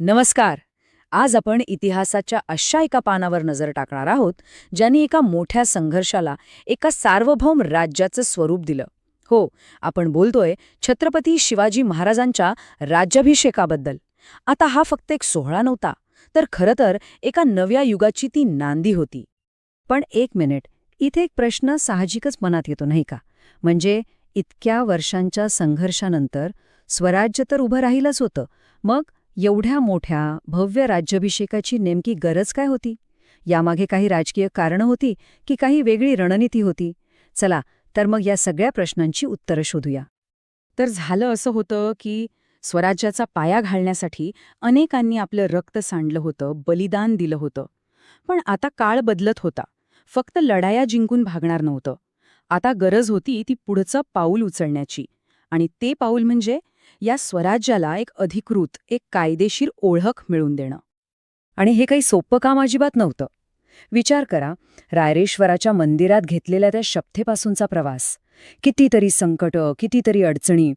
नमस्कार. आज आपण इतिहासाच्या अशा एका पानावर नजर टाकणार आहोत ज्यांनी एका मोठ्या संघर्षाला एका सार्वभौम राज्याचं स्वरूप दिलं. हो, आपण बोलतोय छत्रपती शिवाजी महाराजांच्या राज्याभिषेकाबद्दल. आता हा फक्त एक सोहळा नव्हता, तर खरं तर एका नव्या युगाची ती नांदी होती. पण एक मिनिट, इथे एक प्रश्न साहजिकच मनात येतो नाही का? म्हणजे इतक्या वर्षांच्या संघर्षानंतर स्वराज्य तर उभं राहिलंच होतं, मग एवढ्या मोठ्या भव्य राज्याभिषेकाची नेमकी गरज काय होती? यामागे काही राजकीय कारणं होती की काही वेगळी रणनीती होती? चला तर मग या सगळ्या प्रश्नांची उत्तरं शोधूया. तर झालं असं होतं की स्वराज्याचा पाया घालण्यासाठी अनेकांनी आपलं रक्त सांडलं होतं, बलिदान दिलं होतं. पण आता काळ बदलत होता. फक्त लढाया जिंकून भागणार नव्हतं. आता गरज होती ती पुढचं पाऊल उचलण्याची. आणि ते पाऊल म्हणजे या स्वराज्याला एक अधिकृत, एक कायदेशीर ओळख मिळवून देणं. आणि हे काही सोपं काम अजिबात नव्हतं. विचार करा, रायरेश्वराच्या मंदिरात घेतलेल्या त्या शपथेपासूनचा प्रवास. कितीतरी संकटं, कितीतरी अडचणी.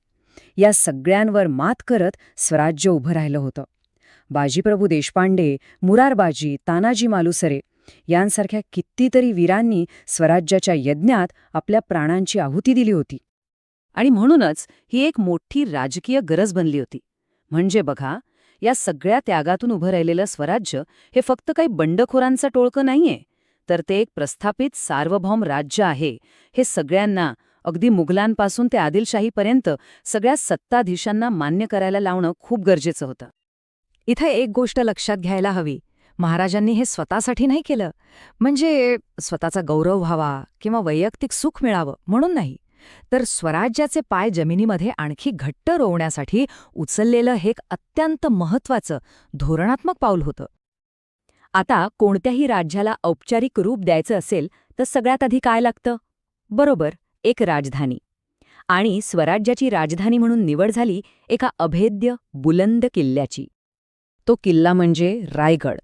या सगळ्यांवर मात करत स्वराज्य उभं राहिलं होतं. बाजीप्रभू देशपांडे, मुरारबाजी, तानाजी मालुसरे यांसारख्या कितीतरी वीरांनी स्वराज्याच्या यज्ञात आपल्या प्राणांची आहुती दिली होती. आणि म्हणूनच ही एक मोठी राजकीय गरज बनली होती. म्हणजे बघा, या सगळ्या त्यागातून उभं राहिलेलं स्वराज्य हे फक्त काही बंडखोरांचं टोळकं नाहीये, तर ते एक प्रस्थापित सार्वभौम राज्य आहे. हे सगळ्यांना, अगदी मुघलांपासून ते आदिलशाहीपर्यंत सगळ्या सत्ताधीशांना मान्य करायला लावणं खूप गरजेचं होतं. इथं एक गोष्ट लक्षात घ्यायला हवी. महाराजांनी हे स्वतःसाठी नाही केलं, म्हणजे स्वतःचा गौरव व्हावा किंवा वैयक्तिक सुख मिळावं म्हणून नाही, तर स्वराज्याचे पाय जमिनीमध्ये आणखी घट्ट रोवण्यासाठी उचललेलं हे एक अत्यंत महत्त्वाचं धोरणात्मक पाऊल होतं. आता कोणत्याही राज्याला औपचारिक रूप द्यायचं असेल तर सगळ्यात आधी काय लागतं? बरोबर, एक राजधानी. आणि स्वराज्याची राजधानी म्हणून निवड झाली एका अभेद्य, बुलंद किल्ल्याची. तो किल्ला म्हणजे रायगड.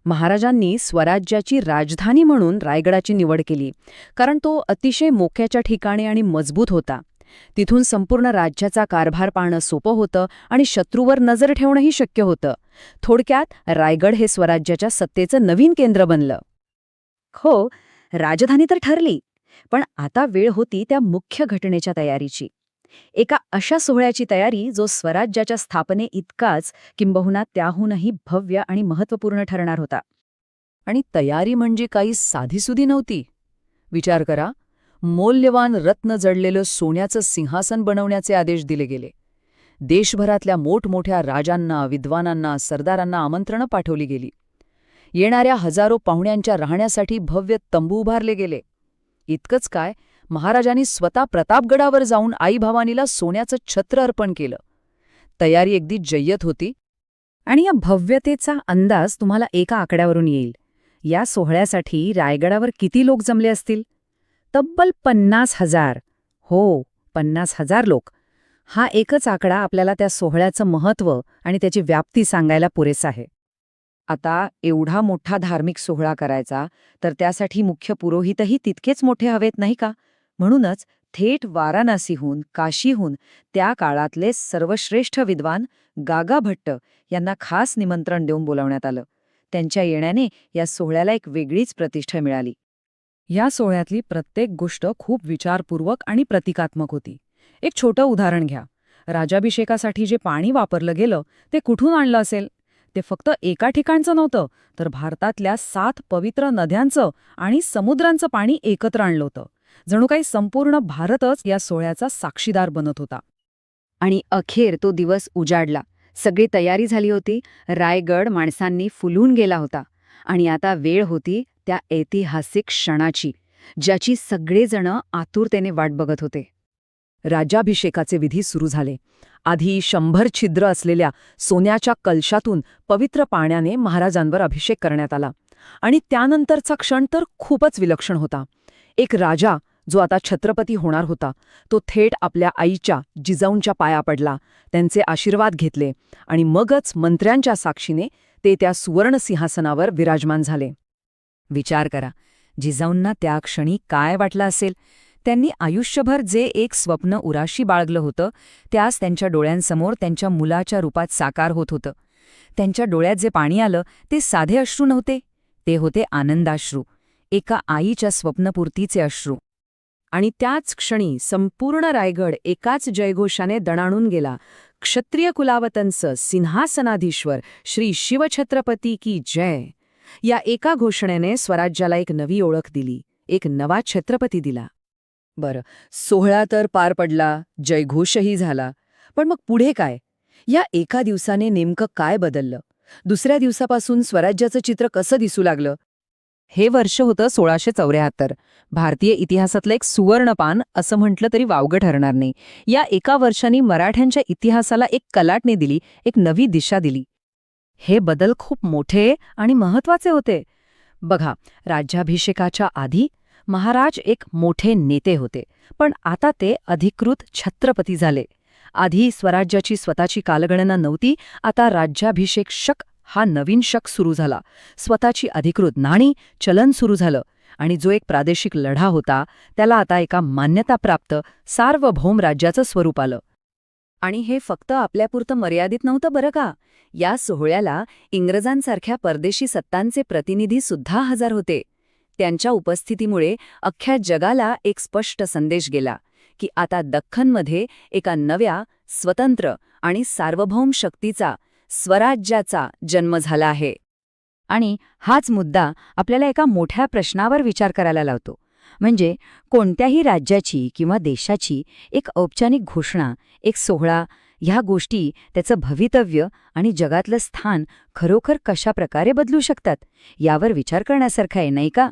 महाराजांनी स्वराज्याची राजधानी म्हणून रायगडाची निवड केली, कारण तो अतिशय मोक्याच्या ठिकाणी आणि मजबूत होता. तिथून संपूर्ण राज्याचा कारभार पाहणं सोपं होतं आणि शत्रूवर नजर ठेवणंही शक्य होतं. थोडक्यात रायगड हे स्वराज्याच्या सत्तेचं नवीन केंद्र बनलं. हो, राजधानी तर ठरली, पण आता वेळ होती त्या मुख्य घटनेच्या तयारीची. एका अशा सोहळ्याची तयारी जो स्वराज्याच्या स्थापने इतकाच, किंबहुना त्याहूनही भव्य आणि महत्त्वपूर्ण ठरणार होता. आणि तयारी म्हणजे काही साधीसुधी नव्हती. विचार करा, मौल्यवान रत्न जडलेलं सोन्याचं सिंहासन बनवण्याचे आदेश दिले गेले. देशभरातल्या मोठमोठ्या राजांना, विद्वानांना, सरदारांना आमंत्रणं पाठवली गेली. येणाऱ्या हजारो पाहुण्यांच्या राहण्यासाठी भव्य तंबू उभारले गेले. इतकंच काय, महाराजांनी स्वतः प्रतापगडावर जाऊन आई भवानीला सोन्याचं छत्र अर्पण केलं. तयारी अगदी जय्यत होती. आणि या भव्यतेचा अंदाज तुम्हाला एका आकड्यावरून येईल. या सोहळ्यासाठी रायगडावर किती लोक जमले असतील? तब्बल 50,000. हो, 50,000 लोक. हा एकच आकडा आपल्याला त्या सोहळ्याचं महत्त्व आणि त्याची व्याप्ती सांगायला पुरेसा आहे. आता एवढा मोठा धार्मिक सोहळा करायचा, तर त्यासाठी मुख्य पुरोहितही तितकेच मोठे हवेत नाही का? म्हणूनच थेट वाराणसीहून, काशीहून त्या काळातले सर्वश्रेष्ठ विद्वान गागा भट्ट यांना खास निमंत्रण देऊन बोलावण्यात आलं. त्यांच्या येण्याने या सोहळ्याला एक वेगळीच प्रतिष्ठा मिळाली. या सोहळ्यातली प्रत्येक गोष्ट खूप विचारपूर्वक आणि प्रतिकात्मक होती. एक छोटं उदाहरण घ्या. राजाभिषेकासाठी जे पाणी वापरलं गेलं ते कुठून आणलं असेल? ते फक्त एका ठिकाणचं नव्हतं, तर भारतातल्या 7 पवित्र नद्यांचं आणि समुद्रांचं पाणी एकत्र आणलं होतं. जणू काही संपूर्ण भारतच या सोहळ्याचा साक्षीदार बनत होता. आणि अखेर तो दिवस उजाडला. सगळी तयारी झाली होती. रायगड माणसांनी फुलून गेला होता. आणि आता वेळ होती त्या ऐतिहासिक क्षणाची, ज्याची सगळेजण आतुरतेने वाट बघत होते. राज्याभिषेकाचे विधी सुरू झाले. आधी 100 छिद्र असलेल्या सोन्याच्या कलशातून पवित्र पाण्याने महाराजांवर अभिषेक करण्यात आला. आणि त्यानंतरचा क्षण तर खूपच विलक्षण होता. एक राजा, जो आता छत्रपती होणार होता, तो थेट आपल्या आईच्या, जिजाऊंच्या पाया पडला, त्यांचे आशीर्वाद घेतले आणि मगच मंत्र्यांच्या साक्षीने ते त्या सुवर्ण सिंहासनावर विराजमान झाले. विचार करा, जिजाऊंना त्या क्षणी काय वाटलं असेल? त्यांनी आयुष्यभर जे एक स्वप्न उराशी बाळगलं होतं, त्यास त्यांच्या डोळ्यांसमोर त्यांच्या मुलाच्या रूपात साकार होत होतं. त्यांच्या डोळ्यात जे पाणी आलं ते साधे अश्रू नव्हते, ते होते आनंदाश्रू, एका आईच्या स्वप्नपूर्तीचे अश्रू. आणि त्याच क्षणी संपूर्ण रायगड एकाच जयघोषाने दणाणून गेला. क्षत्रिय कुलावतंचं सिंहासनाधीश्वर श्री शिवछत्रपती की जय या एका घोषणेने स्वराज्याला एक नवी ओळख दिली, एक नवा छत्रपती दिला. बरं, सोहळा तर पार पडला, जयघोषही झाला. पण मग पुढे काय? या एका दिवसाने नेमकं काय बदललं? दुसऱ्या दिवसापासून स्वराज्याचं चित्र कसं दिसू लागलं? हे वर्ष होतं 1674. भारतीय इतिहासातलं एक सुवर्णपान असं म्हटलं तरी वावगं ठरणार नाही. या एका वर्षांनी मराठ्यांच्या इतिहासाला एक कलाटणी दिली, एक नवी दिशा दिली. हे बदल खूप मोठे आणि महत्वाचे होते. बघा, राज्याभिषेकाच्या आधी महाराज एक मोठे नेते होते, पण आता ते अधिकृत छत्रपती झाले. आधी स्वराज्याची स्वतःची कालगणना नव्हती, आता राज्याभिषेक शक हा नवीन शक सुरू झाला. स्वतःची अधिकृत नाणी, चलन सुरू झालं. आणि जो एक प्रादेशिक लढा होता त्याला आता एका मान्यताप्राप्त सार्वभौम राज्याचं स्वरूप आलं. आणि हे फक्त आपल्यापुरतं मर्यादित नव्हतं बरं का. या सोहळ्याला इंग्रजांसारख्या परदेशी सत्तांचे प्रतिनिधी सुद्धा हजर होते. त्यांच्या उपस्थितीमुळे अख्ख्या जगाला एक स्पष्ट संदेश गेला की आता दख्खनमध्ये एका नव्या, स्वतंत्र आणि सार्वभौम शक्तीचा, स्वराज्याचा जन्म झाला आहे. आणि हाच मुद्दा आपल्याला एका मोठ्या प्रश्नावर विचार करायला लावतो. म्हणजे कोणत्याही राज्याची किंवा देशाची एक औपचारिक घोषणा, एक सोहळा, ह्या गोष्टी त्याचं भवितव्य आणि जगातलं स्थान खरोखर कशाप्रकारे बदलू शकतात यावर विचार करण्यासारखं आहे, नाही का?